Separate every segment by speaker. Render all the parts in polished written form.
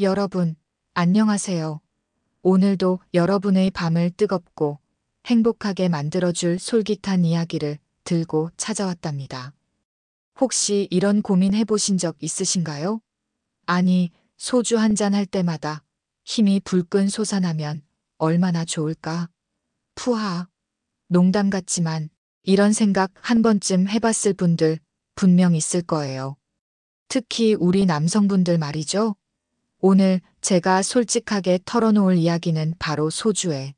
Speaker 1: 여러분, 안녕하세요. 오늘도 여러분의 밤을 뜨겁고 행복하게 만들어줄 솔깃한 이야기를 들고 찾아왔답니다. 혹시 이런 고민 해보신 적 있으신가요? 아니, 소주 한 잔 할 때마다 힘이 불끈 솟아나면 얼마나 좋을까? 푸하. 농담 같지만 이런 생각 한 번쯤 해봤을 분들 분명 있을 거예요. 특히 우리 남성분들 말이죠. 오늘 제가 솔직하게 털어놓을 이야기는 바로 소주에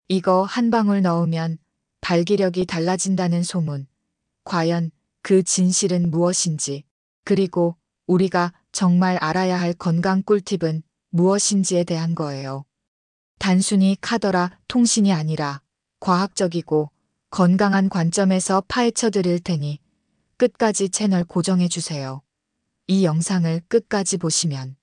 Speaker 1: 이거 한 방울 넣으면 발기력이 달라진다는 소문. 과연 그 진실은 무엇인지, 그리고 우리가 정말 알아야 할 건강 꿀팁은 무엇인지에 대한 거예요. 단순히 카더라 통신이 아니라 과학적이고 건강한 관점에서 파헤쳐 드릴 테니 끝까지 채널 고정해 주세요. 이 영상을 끝까지 보시면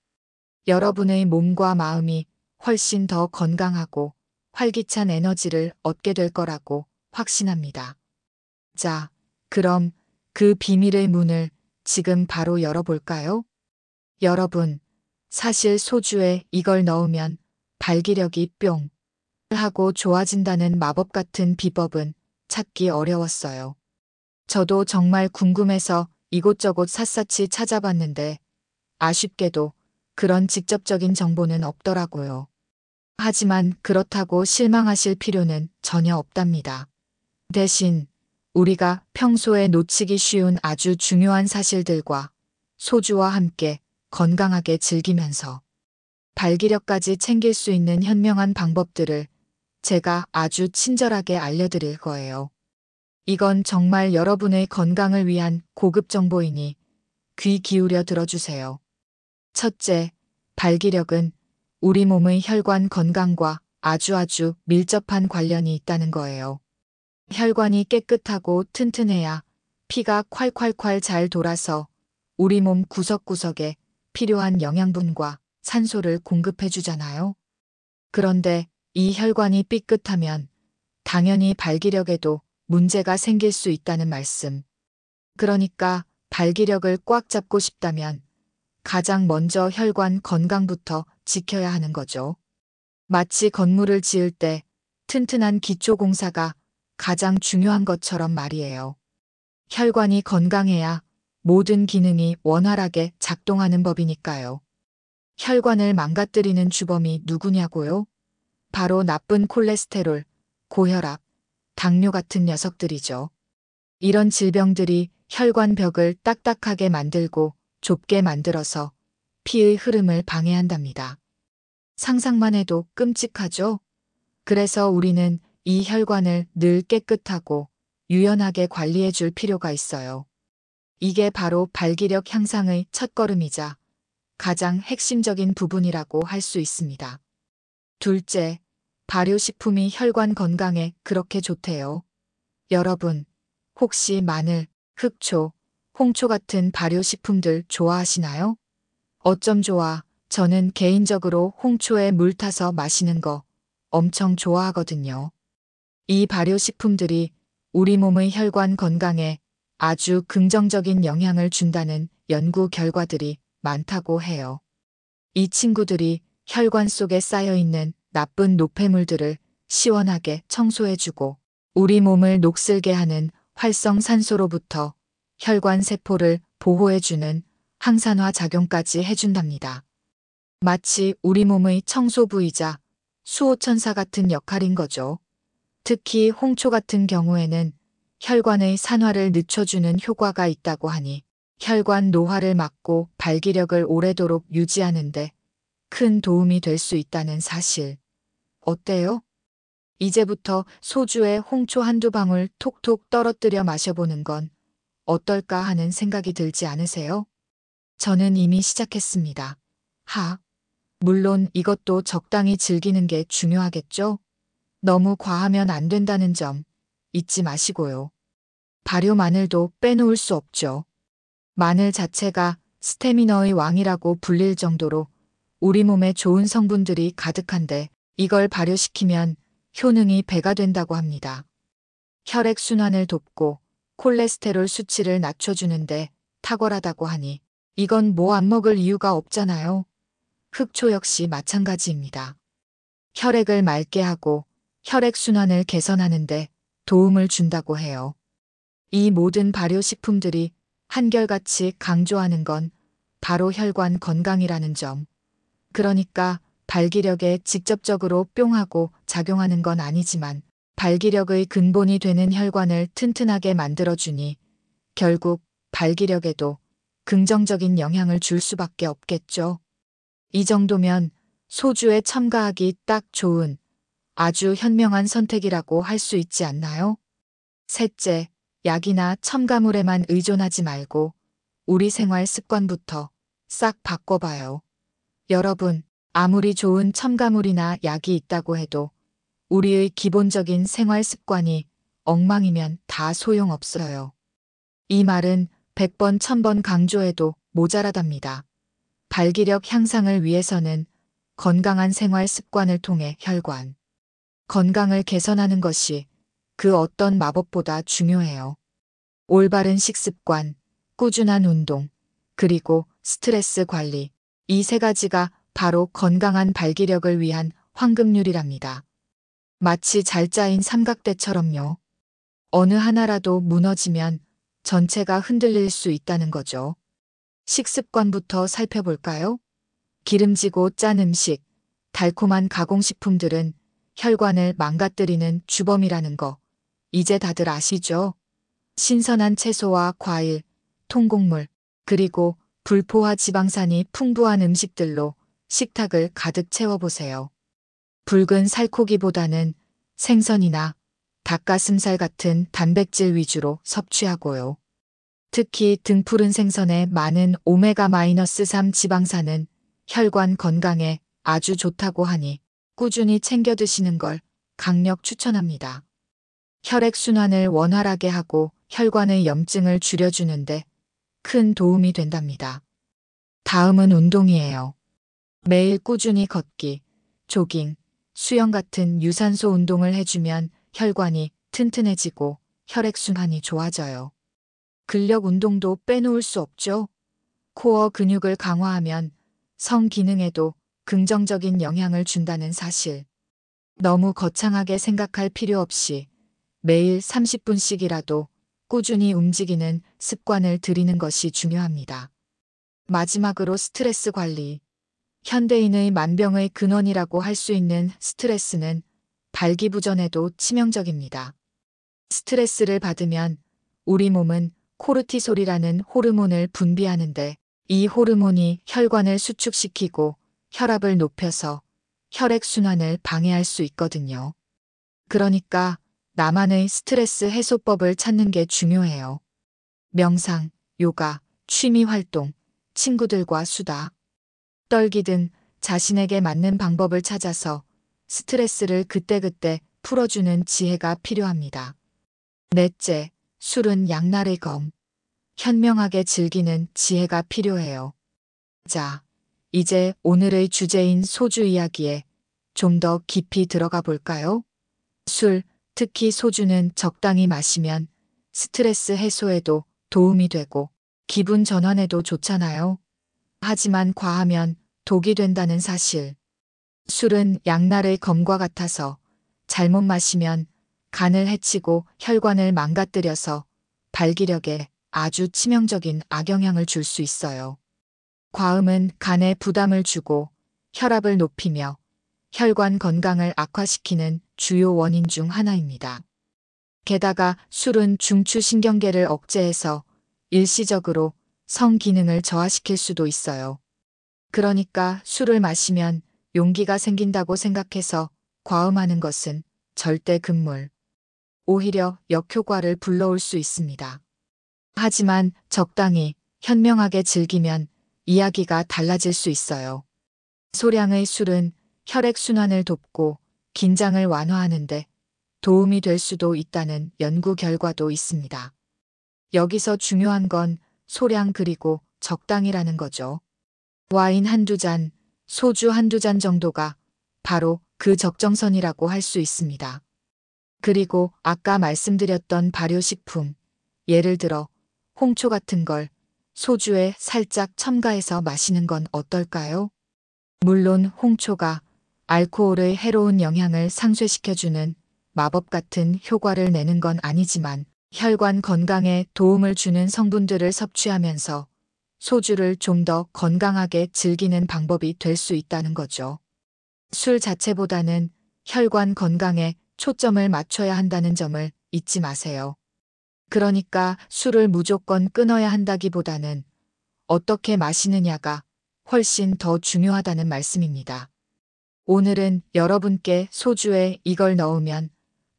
Speaker 1: 여러분의 몸과 마음이 훨씬 더 건강하고 활기찬 에너지를 얻게 될 거라고 확신합니다. 자, 그럼 그 비밀의 문을 지금 바로 열어볼까요? 여러분, 사실 소주에 이걸 넣으면 발기력이 뿅 하고 좋아진다는 마법 같은 비법은 찾기 어려웠어요. 저도 정말 궁금해서 이곳저곳 샅샅이 찾아봤는데 아쉽게도 그런 직접적인 정보는 없더라고요. 하지만 그렇다고 실망하실 필요는 전혀 없답니다. 대신 우리가 평소에 놓치기 쉬운 아주 중요한 사실들과 소주와 함께 건강하게 즐기면서 발기력까지 챙길 수 있는 현명한 방법들을 제가 아주 친절하게 알려드릴 거예요. 이건 정말 여러분의 건강을 위한 고급 정보이니 귀 기울여 들어주세요. 첫째, 발기력은 우리 몸의 혈관 건강과 아주 밀접한 관련이 있다는 거예요. 혈관이 깨끗하고 튼튼해야 피가 콸콸콸 잘 돌아서 우리 몸 구석구석에 필요한 영양분과 산소를 공급해 주잖아요. 그런데 이 혈관이 삐끗하면 당연히 발기력에도 문제가 생길 수 있다는 말씀. 그러니까 발기력을 꽉 잡고 싶다면 가장 먼저 혈관 건강부터 지켜야 하는 거죠. 마치 건물을 지을 때 튼튼한 기초 공사가 가장 중요한 것처럼 말이에요. 혈관이 건강해야 모든 기능이 원활하게 작동하는 법이니까요. 혈관을 망가뜨리는 주범이 누구냐고요? 바로 나쁜 콜레스테롤, 고혈압, 당뇨 같은 녀석들이죠. 이런 질병들이 혈관 벽을 딱딱하게 만들고 좁게 만들어서 피의 흐름을 방해한답니다. 상상만 해도 끔찍하죠? 그래서 우리는 이 혈관을 늘 깨끗하고 유연하게 관리해 줄 필요가 있어요. 이게 바로 발기력 향상의 첫걸음이자 가장 핵심적인 부분이라고 할 수 있습니다. 둘째, 발효식품이 혈관 건강에 그렇게 좋대요. 여러분, 혹시 마늘, 흑초, 홍초 같은 발효식품들 좋아하시나요? 어쩜 좋아, 저는 개인적으로 홍초에 물 타서 마시는 거 엄청 좋아하거든요. 이 발효식품들이 우리 몸의 혈관 건강에 아주 긍정적인 영향을 준다는 연구 결과들이 많다고 해요. 이 친구들이 혈관 속에 쌓여있는 나쁜 노폐물들을 시원하게 청소해주고 우리 몸을 녹슬게 하는 활성산소로부터 혈관 세포를 보호해주는 항산화 작용까지 해준답니다. 마치 우리 몸의 청소부이자 수호천사 같은 역할인 거죠. 특히 홍초 같은 경우에는 혈관의 산화를 늦춰주는 효과가 있다고 하니 혈관 노화를 막고 발기력을 오래도록 유지하는데 큰 도움이 될 수 있다는 사실. 어때요? 이제부터 소주에 홍초 한두 방울 톡톡 떨어뜨려 마셔보는 건 어떨까 하는 생각이 들지 않으세요? 저는 이미 시작했습니다. 물론 이것도 적당히 즐기는 게 중요하겠죠? 너무 과하면 안 된다는 점 잊지 마시고요. 발효 마늘도 빼놓을 수 없죠. 마늘 자체가 스태미너의 왕이라고 불릴 정도로 우리 몸에 좋은 성분들이 가득한데 이걸 발효시키면 효능이 배가 된다고 합니다. 혈액순환을 돕고 콜레스테롤 수치를 낮춰주는데 탁월하다고 하니 이건 뭐 안 먹을 이유가 없잖아요. 흑초 역시 마찬가지입니다. 혈액을 맑게 하고 혈액순환을 개선하는데 도움을 준다고 해요. 이 모든 발효식품들이 한결같이 강조하는 건 바로 혈관 건강이라는 점. 그러니까 발기력에 직접적으로 뿅하고 작용하는 건 아니지만 발기력의 근본이 되는 혈관을 튼튼하게 만들어주니 결국 발기력에도 긍정적인 영향을 줄 수밖에 없겠죠. 이 정도면 소주에 첨가하기 딱 좋은 아주 현명한 선택이라고 할 수 있지 않나요? 셋째, 약이나 첨가물에만 의존하지 말고 우리 생활 습관부터 싹 바꿔봐요. 여러분, 아무리 좋은 첨가물이나 약이 있다고 해도 우리의 기본적인 생활 습관이 엉망이면 다 소용없어요. 이 말은 100번, 1000번 강조해도 모자라답니다. 발기력 향상을 위해서는 건강한 생활 습관을 통해 혈관 건강을 개선하는 것이 그 어떤 마법보다 중요해요. 올바른 식습관, 꾸준한 운동, 그리고 스트레스 관리. 이 세 가지가 바로 건강한 발기력을 위한 황금률이랍니다. 마치 잘 짜인 삼각대처럼요. 어느 하나라도 무너지면 전체가 흔들릴 수 있다는 거죠. 식습관부터 살펴볼까요? 기름지고 짠 음식, 달콤한 가공식품들은 혈관을 망가뜨리는 주범이라는 거 이제 다들 아시죠? 신선한 채소와 과일, 통곡물, 그리고 불포화 지방산이 풍부한 음식들로 식탁을 가득 채워보세요. 붉은 살코기보다는 생선이나 닭가슴살 같은 단백질 위주로 섭취하고요. 특히 등푸른 생선에 많은 오메가-3 지방산은 혈관 건강에 아주 좋다고 하니 꾸준히 챙겨 드시는 걸 강력 추천합니다. 혈액순환을 원활하게 하고 혈관의 염증을 줄여주는데 큰 도움이 된답니다. 다음은 운동이에요. 매일 꾸준히 걷기, 조깅, 수영 같은 유산소 운동을 해주면 혈관이 튼튼해지고 혈액순환이 좋아져요. 근력 운동도 빼놓을 수 없죠. 코어 근육을 강화하면 성 기능에도 긍정적인 영향을 준다는 사실. 너무 거창하게 생각할 필요 없이 매일 30분씩이라도 꾸준히 움직이는 습관을 들이는 것이 중요합니다. 마지막으로 스트레스 관리. 현대인의 만병의 근원이라고 할 수 있는 스트레스는 발기부전에도 치명적입니다. 스트레스를 받으면 우리 몸은 코르티솔이라는 호르몬을 분비하는데 이 호르몬이 혈관을 수축시키고 혈압을 높여서 혈액순환을 방해할 수 있거든요. 그러니까 나만의 스트레스 해소법을 찾는 게 중요해요. 명상, 요가, 취미 활동, 친구들과 수다, 떨기 등 자신에게 맞는 방법을 찾아서 스트레스를 그때그때 풀어주는 지혜가 필요합니다. 넷째, 술은 양날의 검. 현명하게 즐기는 지혜가 필요해요. 자, 이제 오늘의 주제인 소주 이야기에 좀 더 깊이 들어가 볼까요? 술, 특히 소주는 적당히 마시면 스트레스 해소에도 도움이 되고 기분 전환에도 좋잖아요. 하지만 과하면 독이 된다는 사실. 술은 양날의 검과 같아서 잘못 마시면 간을 해치고 혈관을 망가뜨려서 발기력에 아주 치명적인 악영향을 줄 수 있어요. 과음은 간에 부담을 주고 혈압을 높이며 혈관 건강을 악화시키는 주요 원인 중 하나입니다. 게다가 술은 중추신경계를 억제해서 일시적으로 성 기능을 저하시킬 수도 있어요. 그러니까 술을 마시면 용기가 생긴다고 생각해서 과음하는 것은 절대 금물. 오히려 역효과를 불러올 수 있습니다. 하지만 적당히 현명하게 즐기면 이야기가 달라질 수 있어요. 소량의 술은 혈액순환을 돕고 긴장을 완화하는데 도움이 될 수도 있다는 연구 결과도 있습니다. 여기서 중요한 건 소량 그리고 적당이라는 거죠. 와인 한두 잔, 소주 한두 잔 정도가 바로 그 적정선이라고 할 수 있습니다. 그리고 아까 말씀드렸던 발효식품, 예를 들어 홍초 같은 걸 소주에 살짝 첨가해서 마시는 건 어떨까요? 물론 홍초가 알코올의 해로운 영향을 상쇄시켜주는 마법 같은 효과를 내는 건 아니지만 혈관 건강에 도움을 주는 성분들을 섭취하면서 소주를 좀 더 건강하게 즐기는 방법이 될 수 있다는 거죠. 술 자체보다는 혈관 건강에 초점을 맞춰야 한다는 점을 잊지 마세요. 그러니까 술을 무조건 끊어야 한다기보다는 어떻게 마시느냐가 훨씬 더 중요하다는 말씀입니다. 오늘은 여러분께 소주에 이걸 넣으면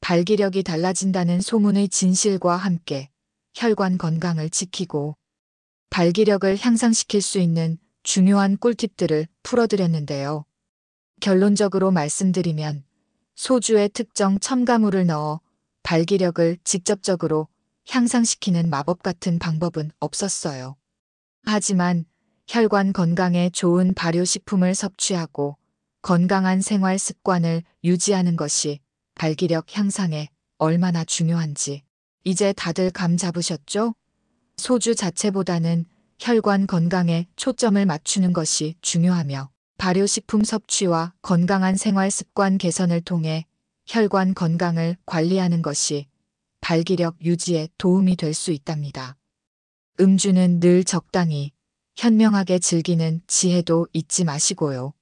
Speaker 1: 발기력이 달라진다는 소문의 진실과 함께 혈관 건강을 지키고 발기력을 향상시킬 수 있는 중요한 꿀팁들을 풀어드렸는데요. 결론적으로 말씀드리면 소주에 특정 첨가물을 넣어 발기력을 직접적으로 향상시키는 마법 같은 방법은 없었어요. 하지만 혈관 건강에 좋은 발효식품을 섭취하고 건강한 생활 습관을 유지하는 것이 발기력 향상에 얼마나 중요한지 이제 다들 감 잡으셨죠? 소주 자체보다는 혈관 건강에 초점을 맞추는 것이 중요하며 발효식품 섭취와 건강한 생활 습관 개선을 통해 혈관 건강을 관리하는 것이 발기력 유지에 도움이 될 수 있답니다. 음주는 늘 적당히 현명하게 즐기는 지혜도 잊지 마시고요.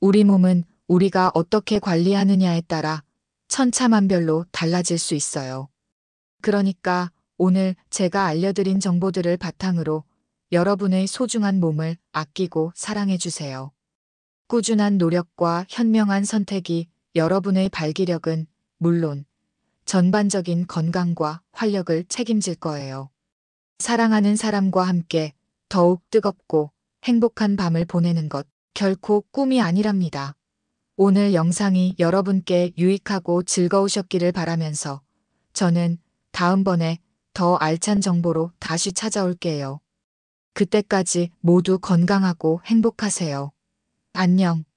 Speaker 1: 우리 몸은 우리가 어떻게 관리하느냐에 따라 천차만별로 달라질 수 있어요. 그러니까 오늘 제가 알려드린 정보들을 바탕으로 여러분의 소중한 몸을 아끼고 사랑해 주세요. 꾸준한 노력과 현명한 선택이 여러분의 발기력은 물론 전반적인 건강과 활력을 책임질 거예요. 사랑하는 사람과 함께 더욱 뜨겁고 행복한 밤을 보내는 것 결코 꿈이 아니랍니다. 오늘 영상이 여러분께 유익하고 즐거우셨기를 바라면서 저는 다음번에 더 알찬 정보로 다시 찾아올게요. 그때까지 모두 건강하고 행복하세요. 안녕.